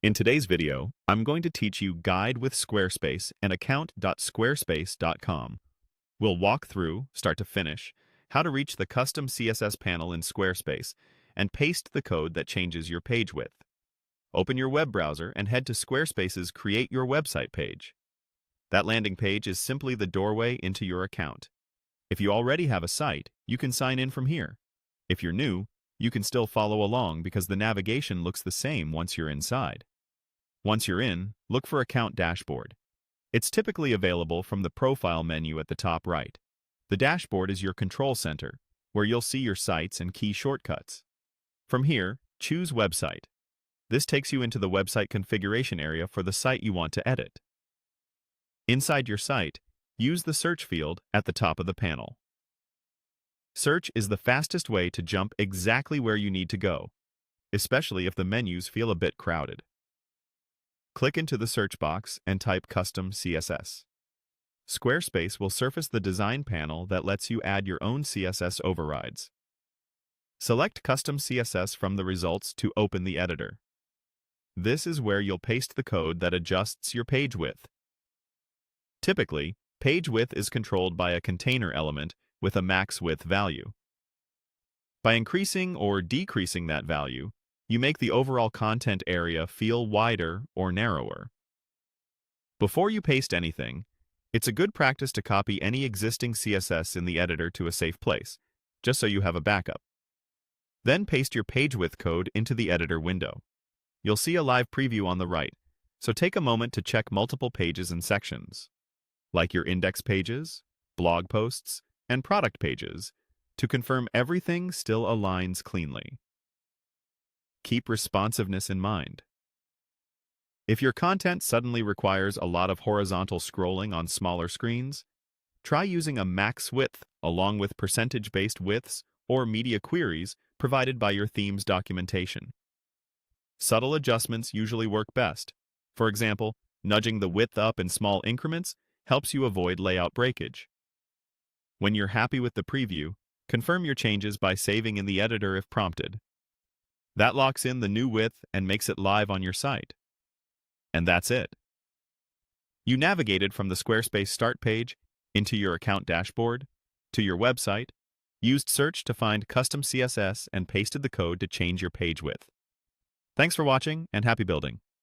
In today's video, I'm going to teach you Guide with Squarespace and account.squarespace.com. We'll walk through, start to finish, how to reach the custom CSS panel in Squarespace and paste the code that changes your page width. Open your web browser and head to Squarespace's Create Your Website page. That landing page is simply the doorway into your account. If you already have a site, you can sign in from here. If you're new, you can still follow along because the navigation looks the same once you're inside. Once you're in, look for Account Dashboard. It's typically available from the Profile menu at the top right. The dashboard is your control center, where you'll see your sites and key shortcuts. From here, choose Website. This takes you into the website configuration area for the site you want to edit. Inside your site, use the search field at the top of the panel. Search is the fastest way to jump exactly where you need to go, especially if the menus feel a bit crowded. Click into the search box and type Custom CSS. Squarespace will surface the design panel that lets you add your own CSS overrides. Select Custom CSS from the results to open the editor. This is where you'll paste the code that adjusts your page width. Typically, page width is controlled by a container element with a max width value. By increasing or decreasing that value, you make the overall content area feel wider or narrower. Before you paste anything, it's a good practice to copy any existing CSS in the editor to a safe place, just so you have a backup. Then paste your page width code into the editor window. You'll see a live preview on the right, so take a moment to check multiple pages and sections, like your index pages, blog posts, and product pages, to confirm everything still aligns cleanly. Keep responsiveness in mind. If your content suddenly requires a lot of horizontal scrolling on smaller screens, try using a max width along with percentage-based widths or media queries provided by your theme's documentation. Subtle adjustments usually work best. For example, nudging the width up in small increments helps you avoid layout breakage. When you're happy with the preview, confirm your changes by saving in the editor if prompted. That locks in the new width and makes it live on your site. And that's it. You navigated from the Squarespace start page into your account dashboard, to your website, used search to find custom CSS, and pasted the code to change your page width. Thanks for watching and happy building.